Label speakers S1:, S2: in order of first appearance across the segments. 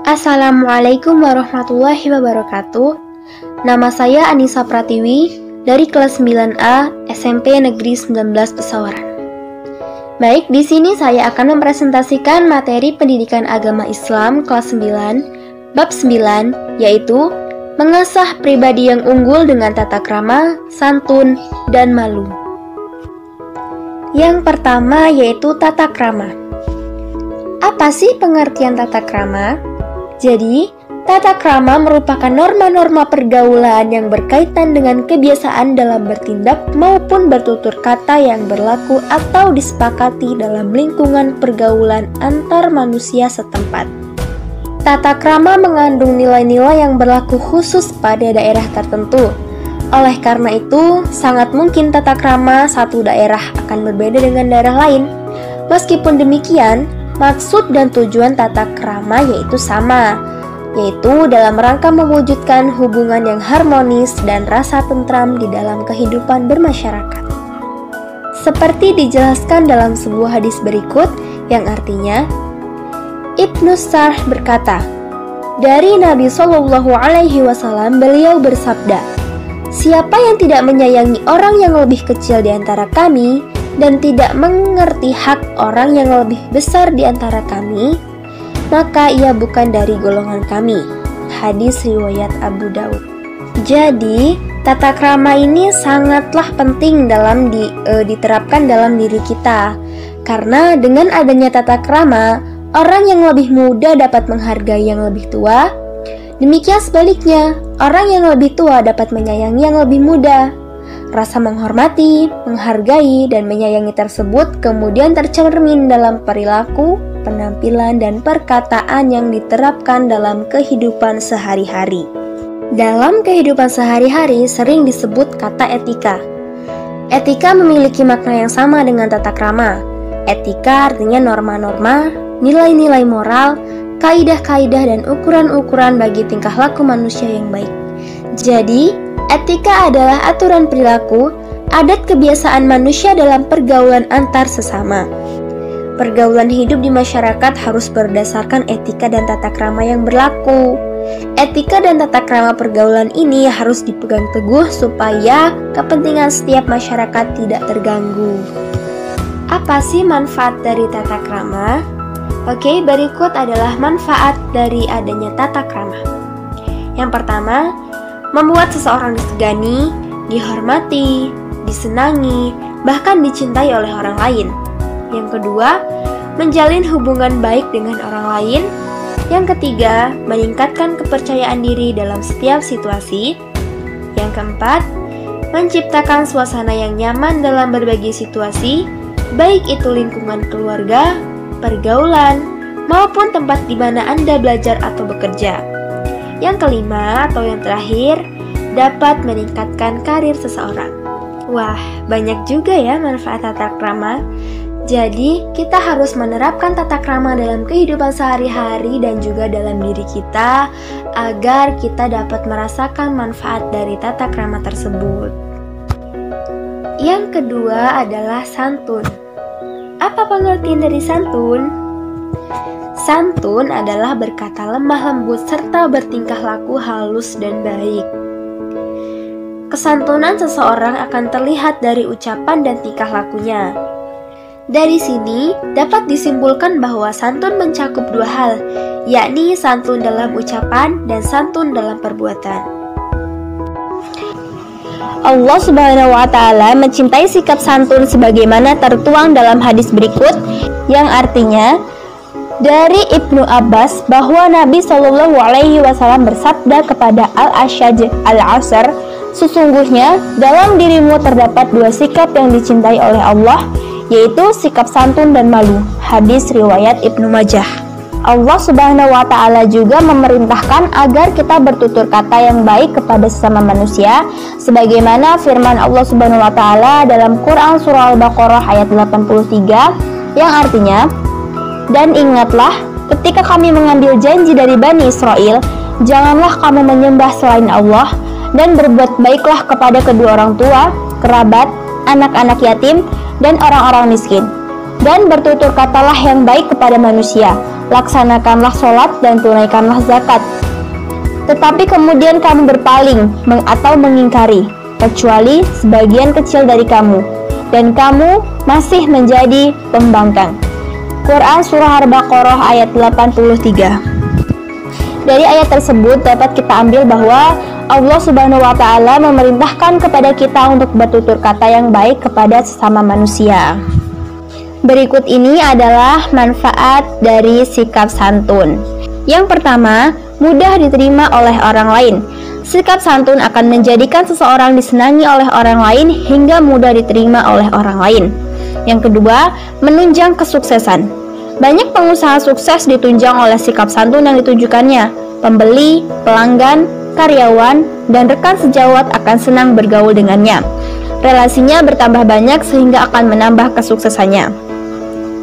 S1: Assalamualaikum warahmatullahi wabarakatuh. Nama saya Anissa Pratiwi dari kelas 9A SMP Negeri 19 Pesawaran. Baik, di sini saya akan mempresentasikan materi pendidikan agama Islam kelas 9, bab 9, yaitu mengasah pribadi yang unggul dengan tata krama, santun, dan malu. Yang pertama yaitu tata krama. Apa sih pengertian tata krama? Jadi, tata krama merupakan norma-norma pergaulan yang berkaitan dengan kebiasaan dalam bertindak maupun bertutur kata yang berlaku atau disepakati dalam lingkungan pergaulan antar manusia setempat. Tata krama mengandung nilai-nilai yang berlaku khusus pada daerah tertentu. Oleh karena itu, sangat mungkin tata krama satu daerah akan berbeda dengan daerah lain. Meskipun demikian, maksud dan tujuan tata krama yaitu sama, yaitu dalam rangka mewujudkan hubungan yang harmonis dan rasa tentram di dalam kehidupan bermasyarakat. Seperti dijelaskan dalam sebuah hadis berikut yang artinya, Ibnu Sarh berkata, dari Nabi SAW beliau bersabda, siapa yang tidak menyayangi orang yang lebih kecil di antara kami dan tidak mengerti hak orang yang lebih besar di antara kami, maka ia bukan dari golongan kami. Hadis riwayat Abu Daud. Jadi, tata krama ini sangatlah penting dalam diterapkan dalam diri kita. Karena dengan adanya tata krama, orang yang lebih muda dapat menghargai yang lebih tua. Demikian sebaliknya, orang yang lebih tua dapat menyayangi yang lebih muda. Rasa menghormati, menghargai, dan menyayangi tersebut kemudian tercermin dalam perilaku, penampilan, dan perkataan yang diterapkan dalam kehidupan sehari-hari. Dalam kehidupan sehari-hari sering disebut kata etika. Etika memiliki makna yang sama dengan tata krama. Etika artinya norma-norma, nilai-nilai moral, kaidah-kaidah, dan ukuran-ukuran bagi tingkah laku manusia yang baik. Jadi, etika adalah aturan perilaku, adat kebiasaan manusia dalam pergaulan antar sesama. Pergaulan hidup di masyarakat harus berdasarkan etika dan tata krama yang berlaku. Etika dan tata krama pergaulan ini harus dipegang teguh supaya kepentingan setiap masyarakat tidak terganggu. Apa sih manfaat dari tata krama? Oke, berikut adalah manfaat dari adanya tata krama. Yang pertama, membuat seseorang disegani, dihormati, disenangi, bahkan dicintai oleh orang lain. Yang kedua, menjalin hubungan baik dengan orang lain. Yang ketiga, meningkatkan kepercayaan diri dalam setiap situasi. Yang keempat, menciptakan suasana yang nyaman dalam berbagai situasi, baik itu lingkungan keluarga, pergaulan, maupun tempat di mana Anda belajar atau bekerja. Yang kelima atau yang terakhir, dapat meningkatkan karir seseorang. Wah, banyak juga ya manfaat tata krama. Jadi, kita harus menerapkan tata krama dalam kehidupan sehari-hari dan juga dalam diri kita agar kita dapat merasakan manfaat dari tata krama tersebut. Yang kedua adalah santun. Apa pengertian dari santun? Santun adalah berkata lemah lembut serta bertingkah laku halus dan baik. Kesantunan seseorang akan terlihat dari ucapan dan tingkah lakunya. Dari sini dapat disimpulkan bahwa santun mencakup dua hal, yakni santun dalam ucapan dan santun dalam perbuatan. Allah Subhanahu wa Ta'ala mencintai sikap santun sebagaimana tertuang dalam hadis berikut yang artinya, dari Ibnu Abbas bahwa Nabi SAW bersabda kepada Al-Ashaj Al-Asr, sesungguhnya dalam dirimu terdapat dua sikap yang dicintai oleh Allah, yaitu sikap santun dan malu. Hadis riwayat Ibnu Majah. Allah Subhanahu wa Ta'ala juga memerintahkan agar kita bertutur kata yang baik kepada sesama manusia, sebagaimana firman Allah Subhanahu wa Ta'ala dalam Quran surah Al-Baqarah ayat 83 yang artinya, dan ingatlah ketika kami mengambil janji dari Bani Israel, janganlah kamu menyembah selain Allah, dan berbuat baiklah kepada kedua orang tua, kerabat, anak-anak yatim, dan orang-orang miskin. Dan bertutur katalah yang baik kepada manusia, laksanakanlah sholat dan tunaikanlah zakat. Tetapi kemudian kamu berpaling atau mengingkari, kecuali sebagian kecil dari kamu, dan kamu masih menjadi pembangkang. Quran Surah Al-Baqarah ayat 83. Dari ayat tersebut dapat kita ambil bahwa Allah Subhanahu wa Ta'ala memerintahkan kepada kita untuk bertutur kata yang baik kepada sesama manusia. Berikut ini adalah manfaat dari sikap santun. Yang pertama, mudah diterima oleh orang lain. Sikap santun akan menjadikan seseorang disenangi oleh orang lain hingga mudah diterima oleh orang lain. Yang kedua, menunjang kesuksesan. Banyak pengusaha sukses ditunjang oleh sikap santun yang ditunjukkannya. Pembeli, pelanggan, karyawan, dan rekan sejawat akan senang bergaul dengannya. Relasinya bertambah banyak sehingga akan menambah kesuksesannya.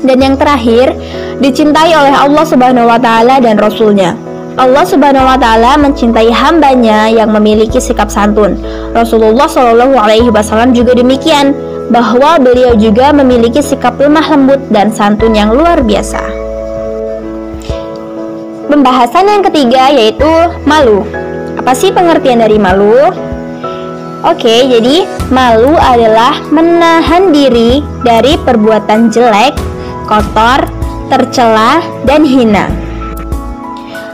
S1: Dan yang terakhir, dicintai oleh Allah Subhanahu wa Ta'ala dan Rasul-Nya. Allah Subhanahu wa Ta'ala mencintai hambanya yang memiliki sikap santun. Rasulullah SAW juga demikian, bahwa beliau juga memiliki sikap lemah lembut dan santun yang luar biasa. Pembahasan yang ketiga yaitu malu. Apa sih pengertian dari malu? Oke, jadi malu adalah menahan diri dari perbuatan jelek, kotor, tercela, dan hina.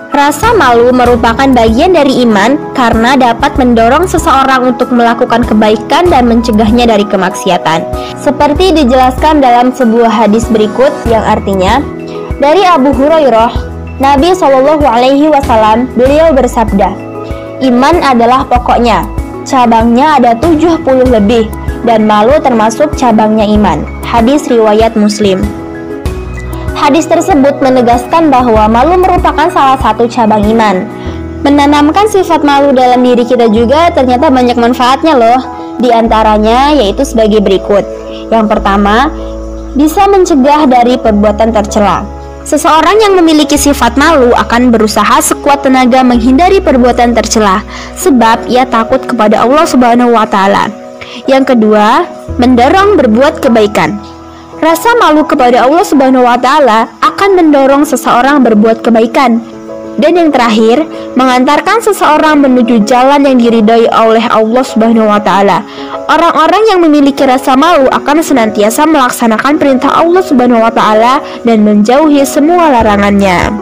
S1: Rasa malu merupakan bagian dari iman karena dapat mendorong seseorang untuk melakukan kebaikan dan mencegahnya dari kemaksiatan. Seperti dijelaskan dalam sebuah hadis berikut yang artinya, dari Abu Hurairah, Nabi SAW beliau bersabda, iman adalah pokoknya, cabangnya ada 70 lebih, dan malu termasuk cabangnya iman. Hadis riwayat Muslim. Hadis tersebut menegaskan bahwa malu merupakan salah satu cabang iman. Menanamkan sifat malu dalam diri kita juga ternyata banyak manfaatnya loh. Di antaranya yaitu sebagai berikut. Yang pertama, bisa mencegah dari perbuatan tercela. Seseorang yang memiliki sifat malu akan berusaha sekuat tenaga menghindari perbuatan tercela, sebab ia takut kepada Allah Subhanahu wa Ta'ala. Yang kedua, mendorong berbuat kebaikan. Rasa malu kepada Allah Subhanahu wa Ta'ala akan mendorong seseorang berbuat kebaikan. Dan yang terakhir, mengantarkan seseorang menuju jalan yang diridhai oleh Allah Subhanahu wa Ta'ala. Orang-orang yang memiliki rasa malu akan senantiasa melaksanakan perintah Allah Subhanahu wa Ta'ala dan menjauhi semua larangannya.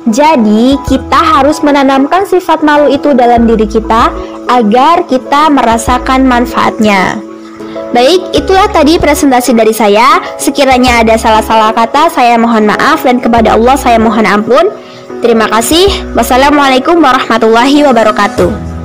S1: Jadi, kita harus menanamkan sifat malu itu dalam diri kita agar kita merasakan manfaatnya. Baik, itulah tadi presentasi dari saya. Sekiranya ada salah-salah kata, saya mohon maaf, dan kepada Allah saya mohon ampun. Terima kasih. Wassalamualaikum warahmatullahi wabarakatuh.